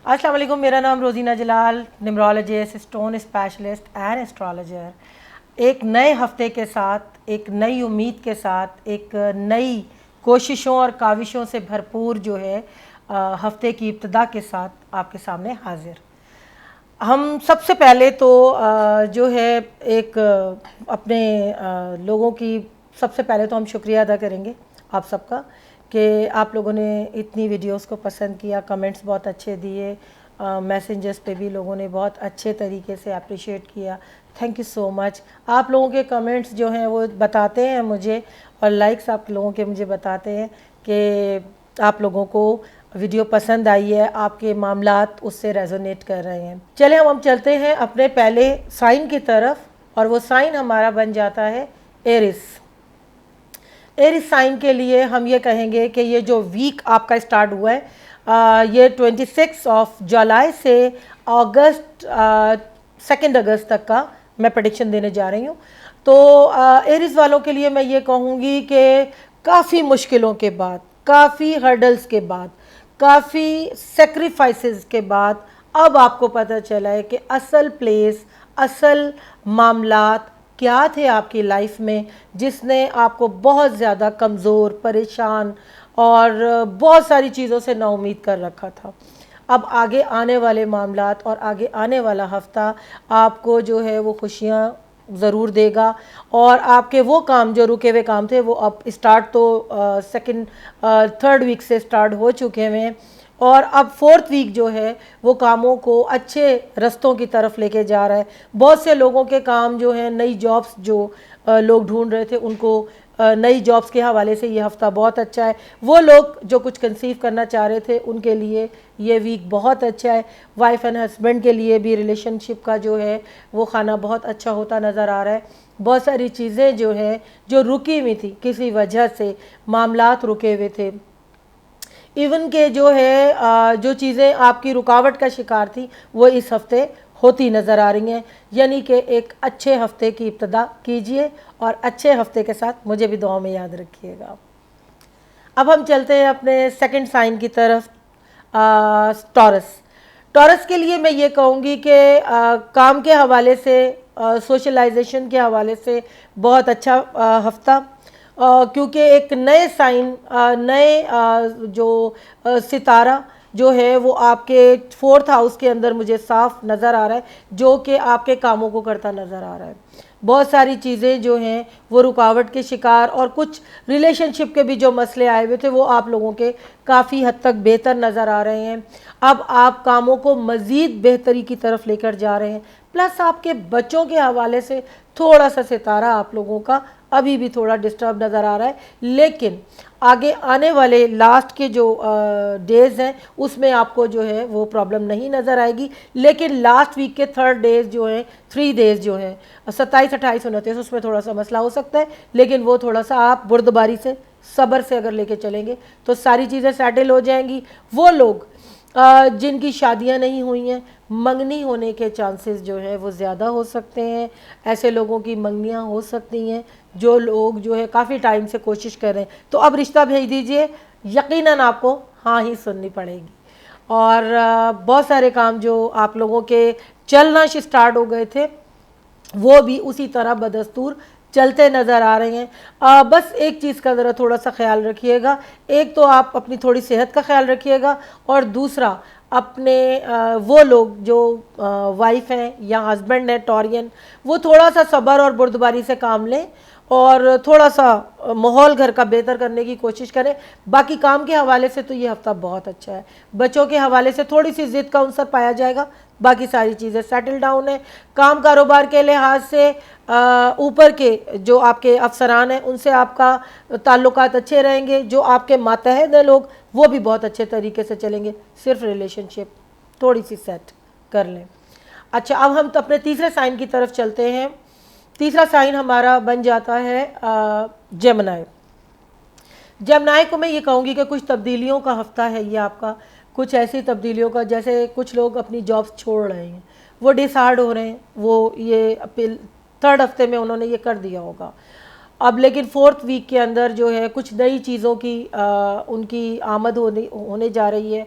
अस्सलाम वालेकुम, मेरा नाम Rozina Jalal, numerologist, stone specialist and astrologer. एक नए हफ्ते के साथ, एक नई उम्मीद के साथ, एक नई कोशिशों और काविशों से भरपूर जो है हफ्ते की इब्तिदा के साथ आपके सामने हाजिर। हम सबसे पहले तो जो है एक अपने लोगों की सबसे पहले तो हम शुक्रिया अदा करेंगे आप सबका कि आप लोगों ने इतनी वीडियोस को पसंद किया, कमेंट्स बहुत अच्छे दिए, मैसेंजर्स पे भी लोगों ने बहुत अच्छे तरीके से अप्रिशिएट किया। Thank you so much. आप लोगों के कमेंट्स जो हैं वो बताते हैं मुझे, और लाइक्स आप लोगों के मुझे बताते हैं कि आप लोगों को वीडियो पसंद आई है, आपके मामलात उससे रेजोनेट कर रहे हैं। चले हम चलते हैं अपने पहले साइन की तरफ, और वो साइन हमारा बन जाता है एरिस। एरिस साइन के लिए हम ये कहेंगे कि ये जो वीक आपका स्टार्ट हुआ है ये 26 जुलाई से अगस्त 2 अगस्त तक का मैं प्रेडिक्शन देने जा रही हूँ। तो एरिस वालों के लिए मैं ये कहूँगी कि काफ़ी मुश्किलों के बाद, काफ़ी हर्डल्स के बाद, काफ़ी सेक्रीफाइसेस के बाद अब आपको पता चला है कि असल प्लेस, असल मामलात क्या थे आपकी लाइफ में जिसने आपको बहुत ज़्यादा कमज़ोर, परेशान और बहुत सारी चीज़ों से नाउम्मीद कर रखा था। अब आगे आने वाले मामलात और आगे आने वाला हफ्ता आपको जो है वो खुशियाँ ज़रूर देगा, और आपके वो काम जो रुके हुए काम थे वो अब स्टार्ट तो थर्ड वीक से स्टार्ट हो चुके हैं, और अब फोर्थ वीक जो है वो कामों को अच्छे रस्तों की तरफ लेके जा रहा है। बहुत से लोगों के काम जो हैं, नई जॉब्स जो लोग ढूंढ रहे थे उनको नई जॉब्स के हवाले से ये हफ़्ता बहुत अच्छा है। वो लोग जो कुछ कंसीव करना चाह रहे थे उनके लिए ये वीक बहुत अच्छा है। वाइफ एंड हस्बैंड के लिए भी रिलेशनशिप का जो है वो खाना बहुत अच्छा होता नज़र आ रहा है। बहुत सारी चीज़ें जो हैं जो रुकी हुई थी, किसी वजह से मामलात रुके हुए थे, इवन के जो है जो चीज़ें आपकी रुकावट का शिकार थी वो इस हफ्ते होती नज़र आ रही हैं। यानी कि एक अच्छे हफ्ते की इब्तिदा कीजिए और अच्छे हफ्ते के साथ मुझे भी दुआ में याद रखिएगा। अब हम चलते हैं अपने सेकंड साइन की तरफ, टॉरस। टॉरस के लिए मैं ये कहूँगी कि काम के हवाले से, सोशलाइजेशन के हवाले से बहुत अच्छा हफ्ता, क्योंकि एक नए साइन, नए जो सितारा जो है वो आपके फोर्थ हाउस के अंदर मुझे साफ नज़र आ रहा है, जो कि आपके कामों को करता नज़र आ रहा है। बहुत सारी चीज़ें जो हैं वो रुकावट के शिकार, और कुछ रिलेशनशिप के भी जो मसले आए हुए थे वो आप लोगों के काफ़ी हद तक बेहतर नज़र आ रहे हैं। अब आप कामों को मज़ीद बेहतरी की तरफ लेकर जा रहे हैं। प्लस आपके बच्चों के हवाले से थोड़ा सा सितारा आप लोगों का अभी भी थोड़ा डिस्टर्ब नज़र आ रहा है, लेकिन आगे आने वाले लास्ट के जो डेज़ हैं उसमें आपको जो है वो प्रॉब्लम नहीं नज़र आएगी। लेकिन लास्ट वीक के थर्ड डेज़ जो हैं, 3 डेज़ जो हैं 27, 28, 29, उसमें थोड़ा सा मसला हो सकता है, लेकिन वो थोड़ा सा आप बुर्दबारी से, सब्र से अगर लेके चलेंगे तो सारी चीज़ें सेटल हो जाएंगी। वो लोग जिनकी शादियां नहीं हुई हैं, मंगनी होने के चांसेस जो है वो ज़्यादा हो सकते हैं। ऐसे लोगों की मंगनियां हो सकती हैं जो लोग जो है काफ़ी टाइम से कोशिश कर रहे हैं, तो अब रिश्ता भेज दीजिए, यकीनन आपको हाँ ही सुननी पड़ेगी। और बहुत सारे काम जो आप लोगों के चलना स्टार्ट हो गए थे वो भी उसी तरह बदस्तूर चलते नज़र आ रहे हैं। बस एक चीज़ का ज़रा थोड़ा सा ख्याल रखिएगा, एक तो आप अपनी थोड़ी सेहत का ख्याल रखिएगा, और दूसरा अपने वो लोग जो वाइफ हैं या हस्बैंड हैं टॉरियन, वो थोड़ा सा सब्र और बुर्दबारी से काम लें और थोड़ा सा माहौल घर का बेहतर करने की कोशिश करें। बाकी काम के हवाले से तो ये हफ़्ता बहुत अच्छा है। बच्चों के हवाले से थोड़ी सी ज़िद का अवसर पाया जाएगा, बाकी सारी चीज़ें सेटल डाउन है। काम कारोबार के लिहाज से ऊपर के जो आपके अफसरान हैं उनसे आपका ताल्लुकात अच्छे रहेंगे, जो आपके मातहत हैं लोग वो भी बहुत अच्छे तरीके से चलेंगे। सिर्फ रिलेशनशिप थोड़ी सी सेट कर लें। अच्छा, अब हम तो अपने तीसरे साइन की तरफ चलते हैं। तीसरा साइन हमारा बन जाता है जेमिनी। जेमिनी को मैं ये कहूँगी कि कुछ तब्दीलियों का हफ्ता है ये आपका, कुछ ऐसी तब्दीलियों का, जैसे कुछ लोग अपनी जॉब्स छोड़ रहे हैं, वो डिसाइड हो रहे हैं, वो ये थर्ड हफ्ते में उन्होंने ये कर दिया होगा। अब लेकिन फोर्थ वीक के अंदर जो है कुछ नई चीज़ों की उनकी आमद होने जा रही है,